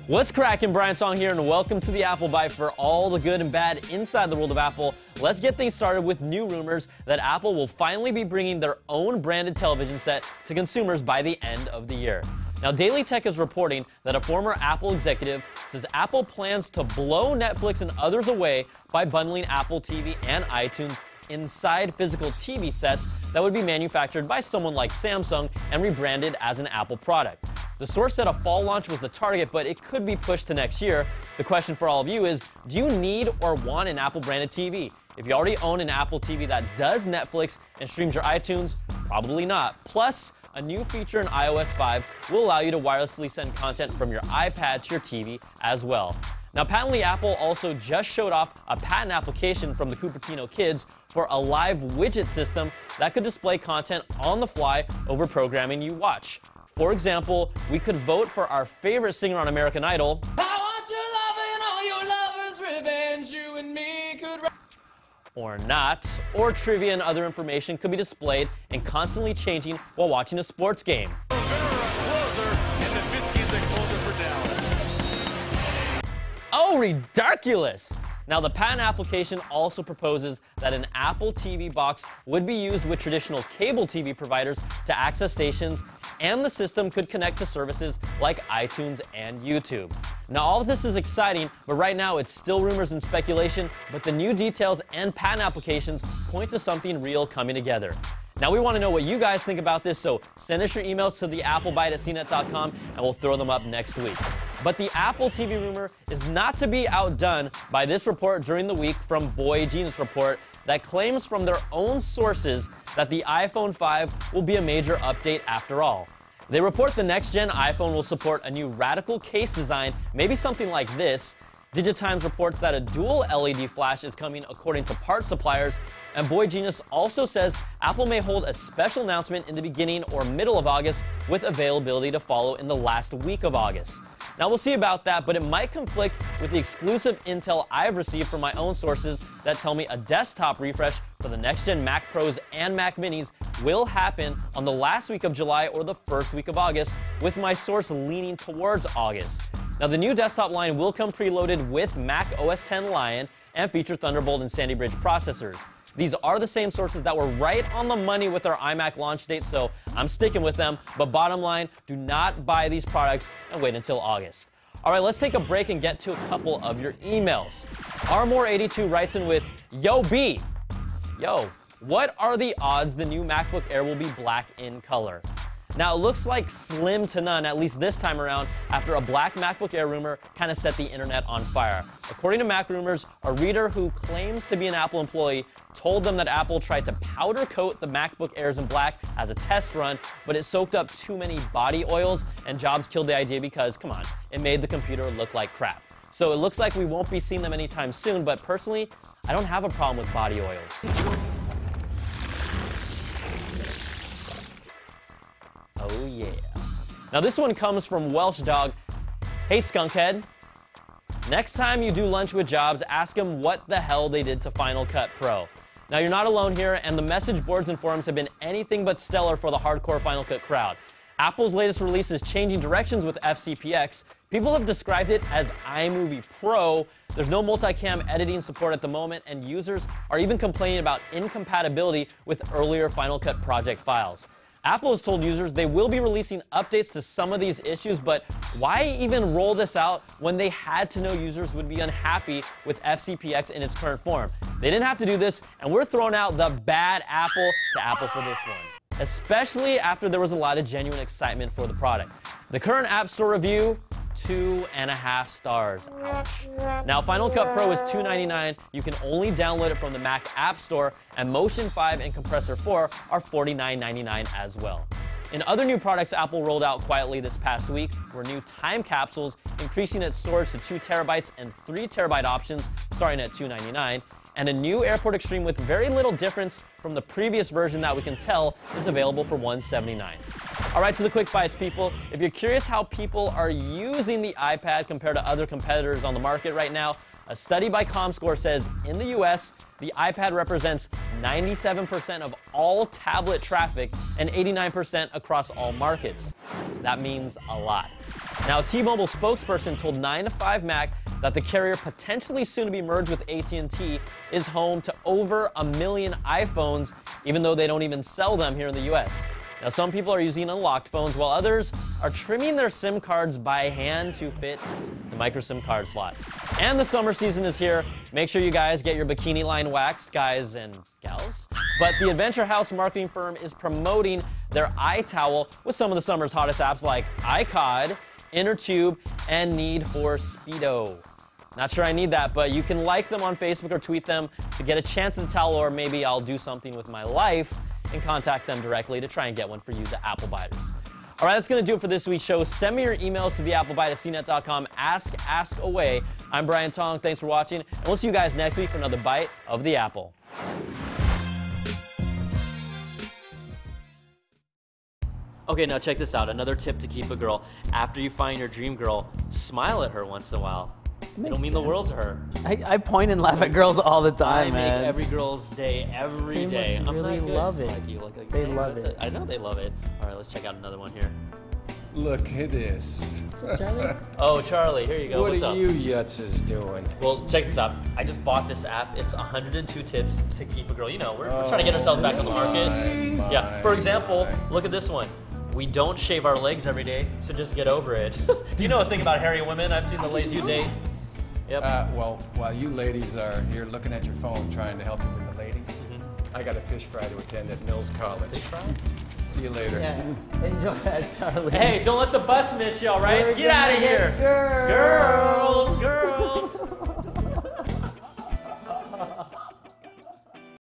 What's cracking? Brian Tong here, and welcome to the Apple Byte for all the good and bad inside the world of Apple. Let's get things started with new rumors that Apple will finally be bringing their own branded television set to consumers by the end of the year. Now, Daily Tech is reporting that a former Apple executive says Apple plans to blow Netflix and others away by bundling Apple TV and iTunes inside physical TV sets that would be manufactured by someone like Samsung and rebranded as an Apple product. The source said a fall launch was the target, but it could be pushed to next year. The question for all of you is, do you need or want an Apple-branded TV? If you already own an Apple TV that does Netflix and streams your iTunes, probably not. Plus, a new feature in iOS 5 will allow you to wirelessly send content from your iPad to your TV as well. Now, patently, Apple also just showed off a patent application from the Cupertino kids for a live widget system that could display content on the fly over programming you watch. For example, we could vote for our favorite singer on American Idol. I want your love and all your lovers' revenge, you and me could... Or not, or trivia and other information could be displayed and constantly changing while watching a sports game. Oh, ridiculous! Now, the patent application also proposes that an Apple TV box would be used with traditional cable TV providers to access stations, and the system could connect to services like iTunes and YouTube. Now, all of this is exciting, but right now it's still rumors and speculation, but the new details and patent applications point to something real coming together. Now, we want to know what you guys think about this, so send us your emails to the applebyte@cnet.com, and we'll throw them up next week. But the Apple TV rumor is not to be outdone by this report during the week from Boy Genius Report that claims from their own sources that the iPhone 5 will be a major update after all. They report the next-gen iPhone will support a new radical case design, maybe something like this. Digitimes reports that a dual LED flash is coming according to part suppliers, and Boy Genius also says Apple may hold a special announcement in the beginning or middle of August with availability to follow in the last week of August. Now, we'll see about that, but it might conflict with the exclusive intel I've received from my own sources that tell me a desktop refresh for the next-gen Mac Pros and Mac Minis will happen on the last week of July or the first week of August, with my source leaning towards August. Now, the new desktop line will come preloaded with Mac OS X Lion and feature Thunderbolt and Sandy Bridge processors. These are the same sources that were right on the money with our iMac launch date, so I'm sticking with them. But bottom line, do not buy these products and wait until August. All right, let's take a break and get to a couple of your emails. Armor82 writes in with, Yo B, yo, what are the odds the new MacBook Air will be black in color? Now, it looks like slim to none, at least this time around, after a black MacBook Air rumor kind of set the internet on fire. According to Mac Rumors, a reader who claims to be an Apple employee told them that Apple tried to powder coat the MacBook Airs in black as a test run, but it soaked up too many body oils, and Jobs killed the idea because, come on, it made the computer look like crap. So it looks like we won't be seeing them anytime soon, but personally, I don't have a problem with body oils. Oh yeah. Now, this one comes from Welsh Dog. Hey, Skunkhead. Next time you do lunch with Jobs, ask him what the hell they did to Final Cut Pro. Now, you're not alone here, and the message boards and forums have been anything but stellar for the hardcore Final Cut crowd. Apple's latest release is changing directions with FCPX. People have described it as iMovie Pro. There's no multicam editing support at the moment, and users are even complaining about incompatibility with earlier Final Cut project files. Apple has told users they will be releasing updates to some of these issues, but why even roll this out when they had to know users would be unhappy with FCPX in its current form? They didn't have to do this, and we're throwing out the bad Apple to Apple for this one, especially after there was a lot of genuine excitement for the product. The current App Store review, 2.5 stars. Ouch. Now, Final Cut Pro is $2.99. You can only download it from the Mac App Store, and Motion 5 and Compressor 4 are $49.99 as well. In other new products Apple rolled out quietly this past week were new time capsules, increasing its storage to 2 terabytes and 3 terabyte options starting at $2.99. And a new Airport Extreme with very little difference from the previous version that we can tell is available for $179. All right, to the quick bites, people. If you're curious how people are using the iPad compared to other competitors on the market right now, a study by ComScore says in the US, the iPad represents 97% of all tablet traffic and 89% across all markets. That means a lot. Now, a T-Mobile spokesperson told 9 to 5 Mac that the carrier, potentially soon to be merged with AT&T, is home to over 1 million iPhones, even though they don't even sell them here in the US. Now, some people are using unlocked phones, while others are trimming their SIM cards by hand to fit the micro SIM card slot. And the summer season is here. Make sure you guys get your bikini line waxed, guys and gals. But the Adventure House marketing firm is promoting their iTowel with some of the summer's hottest apps like iCod, InnerTube, and Need for Speedo. Not sure I need that, but you can like them on Facebook or tweet them to get a chance at the towel, or maybe I'll do something with my life and contact them directly to try and get one for you, the Apple Byters. All right, that's going to do it for this week's show. Send me your email to theapplebyte@cnet.com. Ask away. I'm Brian Tong. Thanks for watching, and we'll see you guys next week for another Bite of the Apple. Okay, now check this out. Another tip to keep a girl. After you find your dream girl, smile at her once in a while. It'll mean the world to her. I point and laugh at girls all the time, man. I make every girl's day every day. They really love it. They love it. I know they love it. All right, let's check out another one here. Look at this. Charlie? Oh, Charlie, here you go. What's up? What are you yutzes doing? Well, check this out. I just bought this app. It's 102 tips to keep a girl. You know, we're trying to get ourselves back on the market. Yeah, for example, look at this one. We don't shave our legs every day, so just get over it. Do you know a thing about hairy women? I've seen the ladies you date. Yep. Well, while you ladies are here looking at your phone trying to help you with the ladies, I got a fish fry to attend at Mills College. Fish fry? See you later. Yeah. Enjoy that, Charlie. Hey, don't let the bus miss you, all right? Get out of here. Girls. Girls.